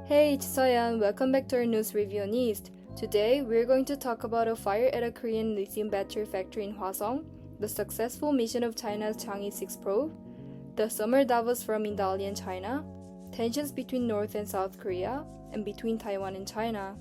Hey, it's Soyan. Welcome back to our news review on East. Today, we're going to talk about a fire at a Korean lithium battery factory in Hwasong, the successful mission of China's Chang'e 6 probe, the summer Davos forum in Dalian, China, tensions between North and South Korea, and between Taiwan and China.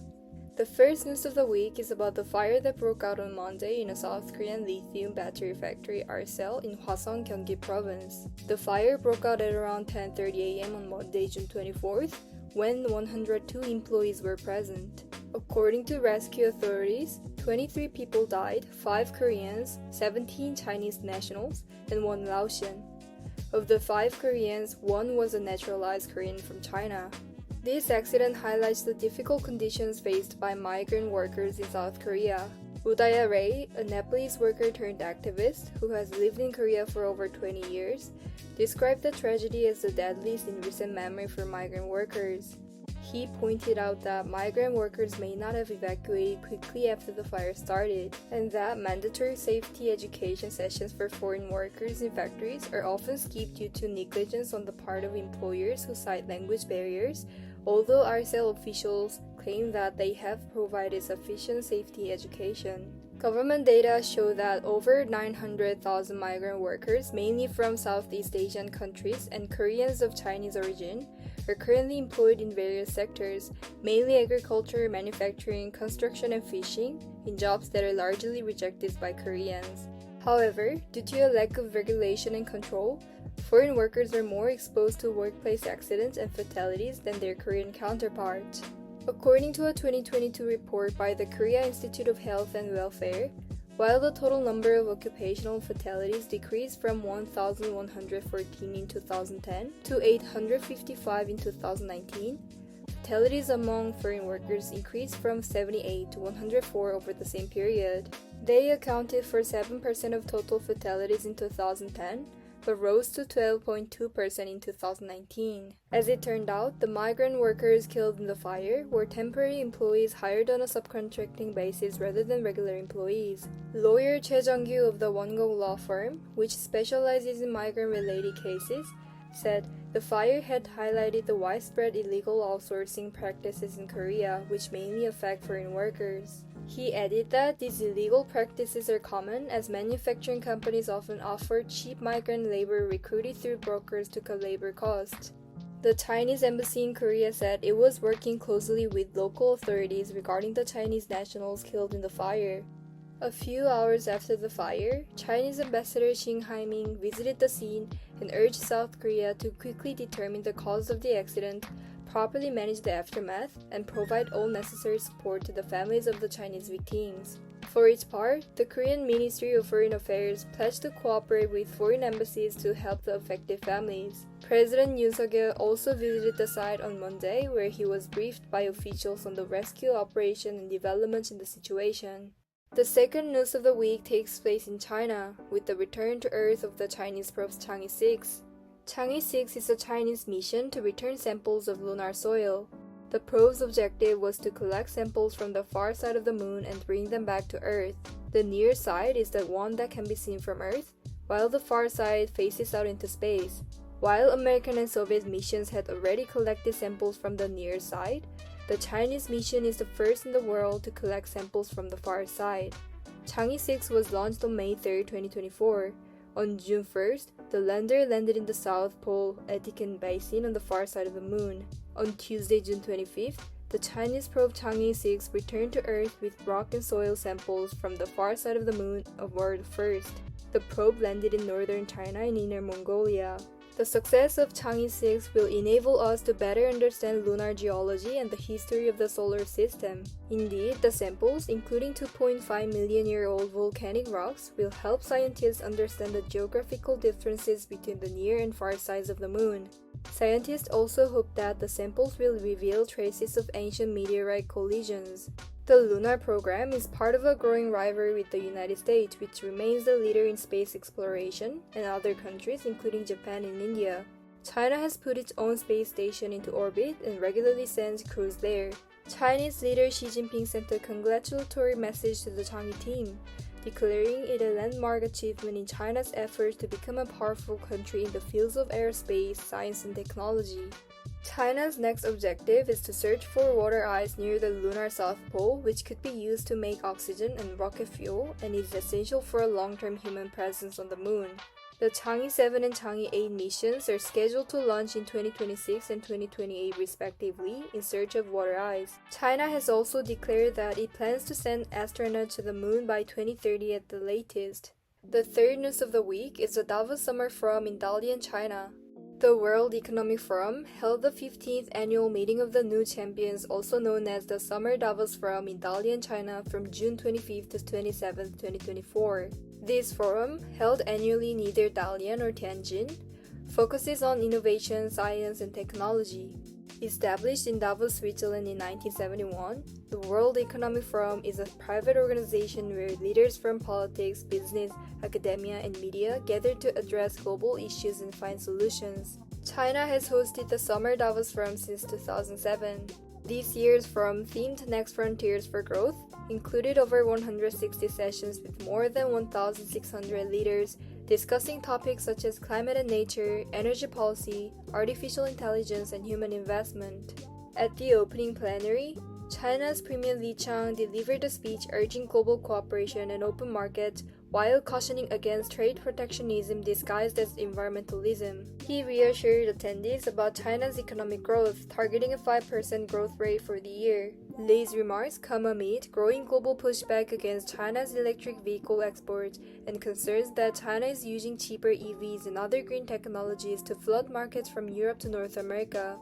The first news of the week is about the fire that broke out on Monday in a South Korean lithium battery factory RCell in Hwasong, Gyeonggi province. The fire broke out at around 10:30 a.m. on Monday, June 24th, when 102 employees were present. According to rescue authorities, 23 people died, 5 Koreans, 17 Chinese nationals, and 1 Laotian. Of the 5 Koreans, 1 was a naturalized Korean from China. This accident highlights the difficult conditions faced by migrant workers in South Korea. Udaya Ray, a Nepalese worker turned activist who has lived in Korea for over 20 years, described the tragedy as the deadliest in recent memory for migrant workers. He pointed out that migrant workers may not have evacuated quickly after the fire started, and that mandatory safety education sessions for foreign workers in factories are often skipped due to negligence on the part of employers who cite language barriers, although RCL officials claim that they have provided sufficient safety education. Government data show that over 900,000 migrant workers, mainly from Southeast Asian countries and Koreans of Chinese origin, are currently employed in various sectors, mainly agriculture, manufacturing, construction, and fishing, in jobs that are largely rejected by Koreans. However, due to a lack of regulation and control, foreign workers are more exposed to workplace accidents and fatalities than their Korean counterparts. According to a 2022 report by the Korea Institute of Health and Welfare, while the total number of occupational fatalities decreased from 1,114 in 2010 to 855 in 2019, fatalities among foreign workers increased from 78 to 104 over the same period. They accounted for 7% of total fatalities in 2010, but rose to 12.2% in 2019. As it turned out, the migrant workers killed in the fire were temporary employees hired on a subcontracting basis rather than regular employees. Lawyer Choi Jung-Un of the Won-Gong law firm, which specializes in migrant-related cases, said the fire had highlighted the widespread illegal outsourcing practices in Korea, which mainly affect foreign workers. He added that these illegal practices are common as manufacturing companies often offer cheap migrant labor recruited through brokers to cut labor costs. The Chinese embassy in Korea said it was working closely with local authorities regarding the Chinese nationals killed in the fire. A few hours after the fire, Chinese Ambassador Xing Haiming visited the scene and urged South Korea to quickly determine the cause of the accident, properly manage the aftermath, and provide all necessary support to the families of the Chinese victims. For its part, the Korean Ministry of Foreign Affairs pledged to cooperate with foreign embassies to help the affected families. President Yoon Suk-yeol also visited the site on Monday, where he was briefed by officials on the rescue operation and developments in the situation. The second news of the week takes place in China, with the return to Earth of the Chinese probe Chang'e 6. Chang'e 6 is a Chinese mission to return samples of lunar soil. The probe's objective was to collect samples from the far side of the moon and bring them back to Earth. The near side is the one that can be seen from Earth, while the far side faces out into space. While American and Soviet missions had already collected samples from the near side, the Chinese mission is the first in the world to collect samples from the far side. Chang'e 6 was launched on May 3, 2024. On June 1st, the lander landed in the South Pole Etikan Basin on the far side of the moon. On Tuesday, June 25th, the Chinese probe Chang'e 6 returned to Earth with rock and soil samples from the far side of the moon aboard first. The probe landed in northern China and Inner Mongolia. The success of Chang'e 6 will enable us to better understand lunar geology and the history of the solar system. Indeed, the samples, including 2.5 million-year-old volcanic rocks, will help scientists understand the geographical differences between the near and far sides of the moon. Scientists also hope that the samples will reveal traces of ancient meteorite collisions. The lunar program is part of a growing rivalry with the United States, which remains the leader in space exploration, and other countries including Japan and India. China has put its own space station into orbit and regularly sends crews there. Chinese leader Xi Jinping sent a congratulatory message to the Chang'e team, declaring it a landmark achievement in China's efforts to become a powerful country in the fields of aerospace, science, and technology. China's next objective is to search for water ice near the lunar South Pole, which could be used to make oxygen and rocket fuel and is essential for a long-term human presence on the moon. The Chang'e 7 and Chang'e 8 missions are scheduled to launch in 2026 and 2028 respectively in search of water ice. China has also declared that it plans to send astronauts to the moon by 2030 at the latest. The third news of the week is the Davos Summer Forum in Dalian, China. The World Economic Forum held the 15th annual meeting of the New Champions, also known as the Summer Davos Forum in Dalian, China from June 25th to 27th, 2024. This forum, held annually in either Dalian or Tianjin, focuses on innovation, science, and technology. Established in Davos, Switzerland in 1971, the World Economic Forum is a private organization where leaders from politics, business, academia, and media gather to address global issues and find solutions. China has hosted the Summer Davos Forum since 2007. This year's forum, themed Next Frontiers for Growth, included over 160 sessions with more than 1,600 leaders discussing topics such as climate and nature, energy policy, artificial intelligence, and human investment. At the opening plenary, China's Premier Li Qiang delivered a speech urging global cooperation and open markets while cautioning against trade protectionism disguised as environmentalism. He reassured attendees about China's economic growth, targeting a 5% growth rate for the year. Li's remarks come amid growing global pushback against China's electric vehicle exports and concerns that China is using cheaper EVs and other green technologies to flood markets from Europe to North America.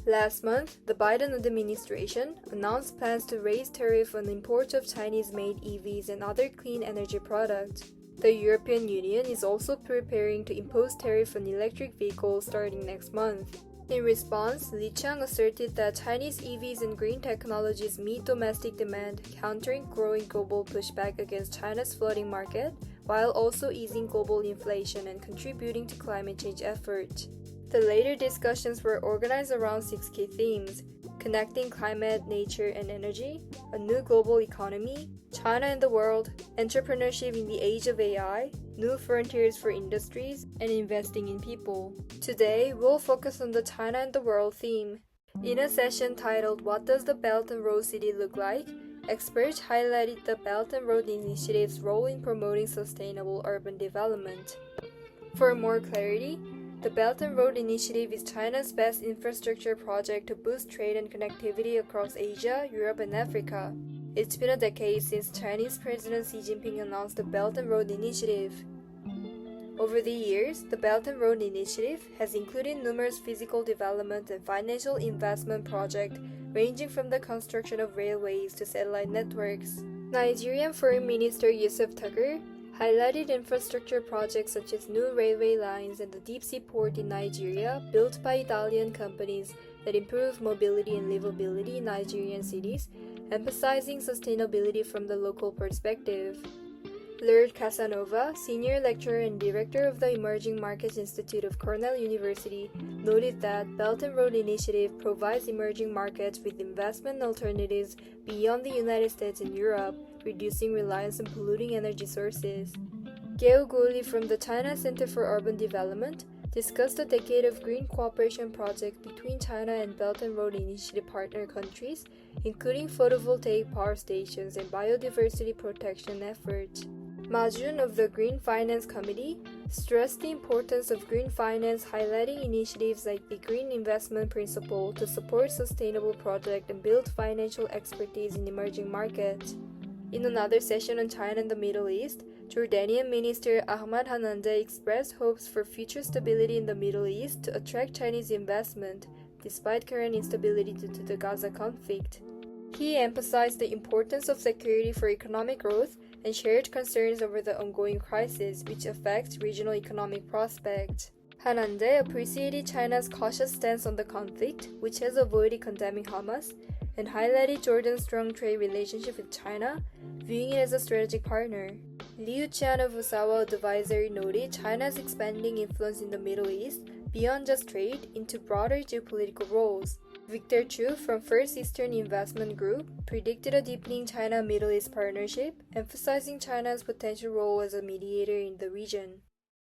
Last month, the Biden administration announced plans to raise tariffs on imports of Chinese-made EVs and other clean energy products. The European Union is also preparing to impose tariffs on electric vehicles starting next month. In response, Li Qiang asserted that Chinese EVs and green technologies meet domestic demand, countering growing global pushback against China's flooding market, while also easing global inflation and contributing to climate change efforts. The later discussions were organized around 6 key themes: connecting climate, nature, and energy, a new global economy, China and the world, entrepreneurship in the age of AI, new frontiers for industries, and investing in people. Today, we'll focus on the China and the world theme. In a session titled "What Does the Belt and Road City Look Like?", experts highlighted the Belt and Road Initiative's role in promoting sustainable urban development. For more clarity, the Belt and Road Initiative is China's best infrastructure project to boost trade and connectivity across Asia, Europe, and Africa. It's been a decade since Chinese President Xi Jinping announced the Belt and Road Initiative. Over the years, the Belt and Road Initiative has included numerous physical development and financial investment projects ranging from the construction of railways to satellite networks. Nigerian Foreign Minister Yusuf Tucker highlighted infrastructure projects such as new railway lines and the deep-sea port in Nigeria built by Italian companies that improve mobility and livability in Nigerian cities, emphasizing sustainability from the local perspective. Lord Casanova, senior lecturer and director of the Emerging Markets Institute of Cornell University, noted that Belt and Road Initiative provides emerging markets with investment alternatives beyond the United States and Europe, reducing reliance on polluting energy sources. Geo Guli from the China Center for Urban Development discussed a decade of green cooperation projects between China and Belt and Road Initiative partner countries, including photovoltaic power stations and biodiversity protection efforts. Ma Jun of the Green Finance Committee stressed the importance of green finance, highlighting initiatives like the Green Investment Principle to support sustainable projects and build financial expertise in emerging markets. In another session on China and the Middle East, Jordanian Minister Ahmad Hanande expressed hopes for future stability in the Middle East to attract Chinese investment, despite current instability due to the Gaza conflict. He emphasized the importance of security for economic growth and shared concerns over the ongoing crisis, which affects regional economic prospects. Hanande appreciated China's cautious stance on the conflict, which has avoided condemning Hamas, and highlighted Jordan's strong trade relationship with China, viewing it as a strategic partner. Liu Qian of Usawa Advisory noted China's expanding influence in the Middle East beyond just trade into broader geopolitical roles. Victor Chu from First Eastern Investment Group predicted a deepening China-Middle East partnership, emphasizing China's potential role as a mediator in the region.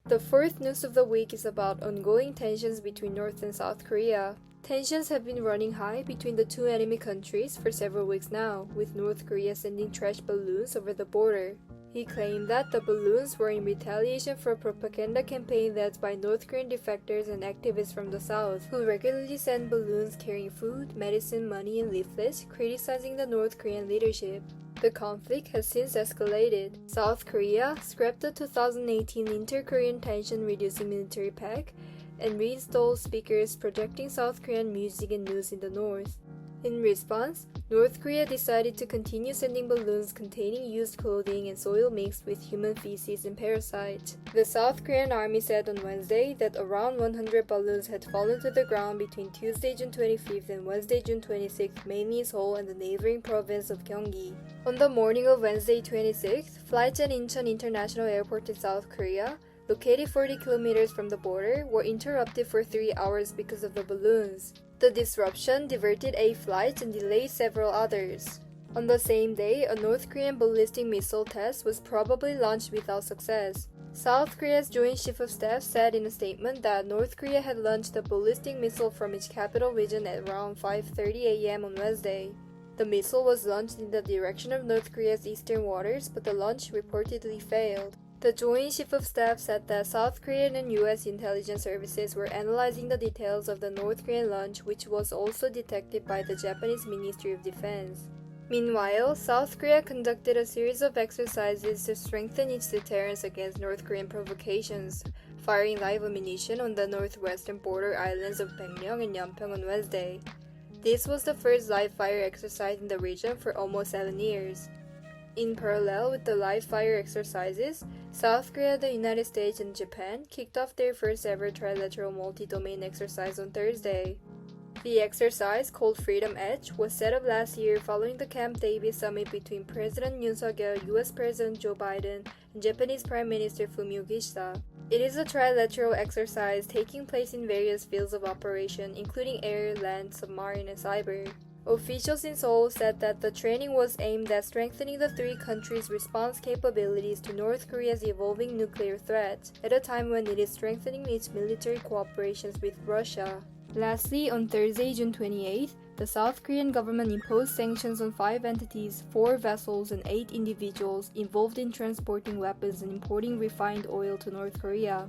The fourth news of the week is about ongoing tensions between North and South Korea. Tensions have been running high between the two enemy countries for several weeks now, with North Korea sending trash balloons over the border. He claimed that the balloons were in retaliation for a propaganda campaign led by North Korean defectors and activists from the South, who regularly send balloons carrying food, medicine, money, and leaflets criticizing the North Korean leadership. The conflict has since escalated. South Korea scrapped the 2018 Inter-Korean Tension-Reducing Military Pact and reinstalled speakers projecting South Korean music and news in the north. In response, North Korea decided to continue sending balloons containing used clothing and soil mixed with human feces and parasites. The South Korean army said on Wednesday that around 100 balloons had fallen to the ground between Tuesday, June 25th and Wednesday, June 26th, mainly in Seoul and the neighboring province of Gyeonggi. On the morning of Wednesday, 26th, flights at Incheon International Airport in South Korea, located 40 kilometers from the border, were interrupted for 3 hours because of the balloons. The disruption diverted 8 flights and delayed several others. On the same day, a North Korean ballistic missile test was probably launched without success. South Korea's Joint Chief of Staff said in a statement that North Korea had launched a ballistic missile from its capital region at around 5:30 a.m. on Wednesday. The missile was launched in the direction of North Korea's eastern waters, but the launch reportedly failed. The Joint Chief of Staff said that South Korean and U.S. intelligence services were analyzing the details of the North Korean launch, which was also detected by the Japanese Ministry of Defense. Meanwhile, South Korea conducted a series of exercises to strengthen its deterrence against North Korean provocations, firing live ammunition on the northwestern border islands of Baekmyeong and Yeonpyeong on Wednesday. This was the first live-fire exercise in the region for almost 7 years. In parallel with the live-fire exercises, South Korea, the United States, and Japan kicked off their first-ever trilateral multi-domain exercise on Thursday. The exercise, called Freedom Edge, was set up last year following the Camp David summit between President Yoon Suk-yeol, U.S. President Joe Biden, and Japanese Prime Minister Fumio Kishida. It is a trilateral exercise taking place in various fields of operation, including air, land, submarine, and cyber. Officials in Seoul said that the training was aimed at strengthening the three countries' response capabilities to North Korea's evolving nuclear threat, at a time when it is strengthening its military cooperations with Russia. Lastly, on Thursday, June 28th, the South Korean government imposed sanctions on 5 entities, 4 vessels, and 8 individuals involved in transporting weapons and importing refined oil to North Korea.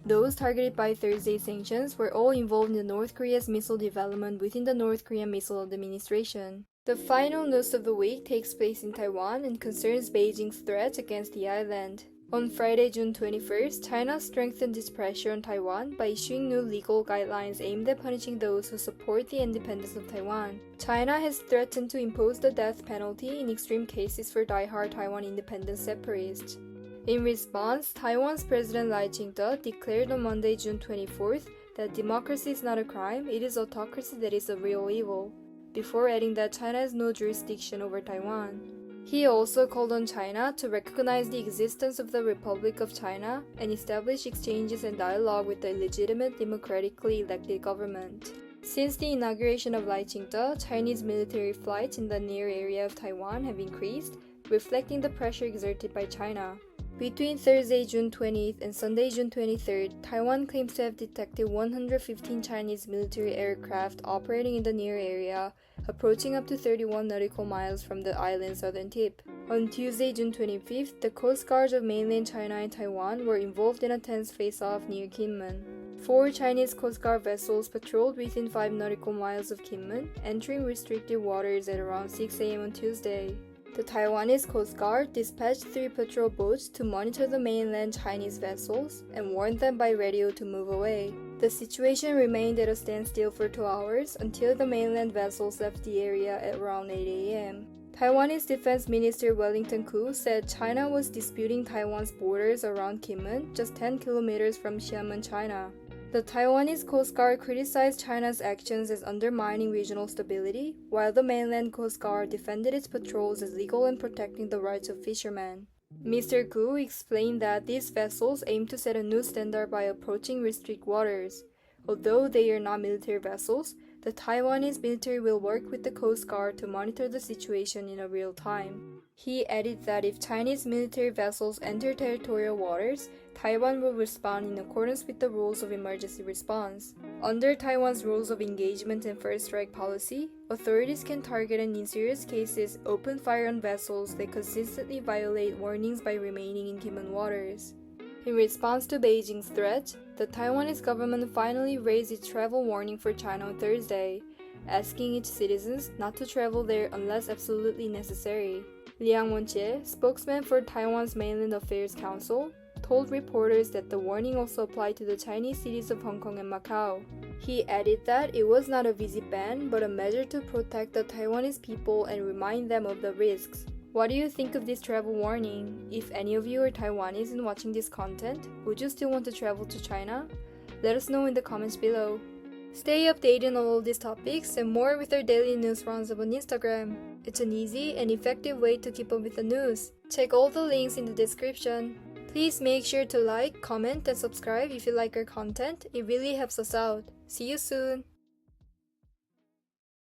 Those targeted by Thursday's sanctions were all involved in North Korea's missile development within the North Korean Missile Administration. The final news of the week takes place in Taiwan and concerns Beijing's threat against the island. On Friday, June 21st, China strengthened its pressure on Taiwan by issuing new legal guidelines aimed at punishing those who support the independence of Taiwan. China has threatened to impose the death penalty in extreme cases for die-hard Taiwan independence separatists. In response, Taiwan's President Lai Ching-te declared on Monday, June 24th, that democracy is not a crime, it is autocracy that is the real evil, before adding that China has no jurisdiction over Taiwan. He also called on China to recognize the existence of the Republic of China and establish exchanges and dialogue with the legitimate democratically elected government. Since the inauguration of Lai Ching-te, Chinese military flights in the near area of Taiwan have increased, reflecting the pressure exerted by China. Between Thursday, June 20th and Sunday, June 23rd, Taiwan claims to have detected 115 Chinese military aircraft operating in the near area, approaching up to 31 nautical miles from the island's southern tip. On Tuesday, June 25th, the coast guards of mainland China and Taiwan were involved in a tense face-off near Kinmen. 4 Chinese Coast Guard vessels patrolled within 5 nautical miles of Kinmen, entering restricted waters at around 6 a.m. on Tuesday. The Taiwanese Coast Guard dispatched 3 patrol boats to monitor the mainland Chinese vessels and warned them by radio to move away. The situation remained at a standstill for 2 hours until the mainland vessels left the area at around 8 a.m. Taiwanese Defense Minister Wellington Koo said China was disputing Taiwan's borders around Kinmen, just 10 kilometers from Xiamen, China. The Taiwanese Coast Guard criticized China's actions as undermining regional stability, while the mainland Coast Guard defended its patrols as legal and protecting the rights of fishermen. Mr. Koo explained that these vessels aim to set a new standard by approaching restricted waters. Although they are not military vessels, The Taiwanese military will work with the Coast Guard to monitor the situation in real time. He added that if Chinese military vessels enter territorial waters, Taiwan will respond in accordance with the rules of emergency response. Under Taiwan's rules of engagement and first strike policy, authorities can target and in serious cases open fire on vessels that consistently violate warnings by remaining in Timon waters. In response to Beijing's threat, the Taiwanese government finally raised its travel warning for China on Thursday, asking its citizens not to travel there unless absolutely necessary. Liang Wenjie, spokesman for Taiwan's Mainland Affairs Council, told reporters that the warning also applied to the Chinese cities of Hong Kong and Macau. He added that it was not a visit ban but a measure to protect the Taiwanese people and remind them of the risks. What do you think of this travel warning? If any of you are Taiwanese and watching this content, would you still want to travel to China? Let us know in the comments below. Stay updated on all these topics and more with our daily news roundup on Instagram. It's an easy and effective way to keep up with the news. Check all the links in the description. Please make sure to like, comment, and subscribe if you like our content. It really helps us out. See you soon!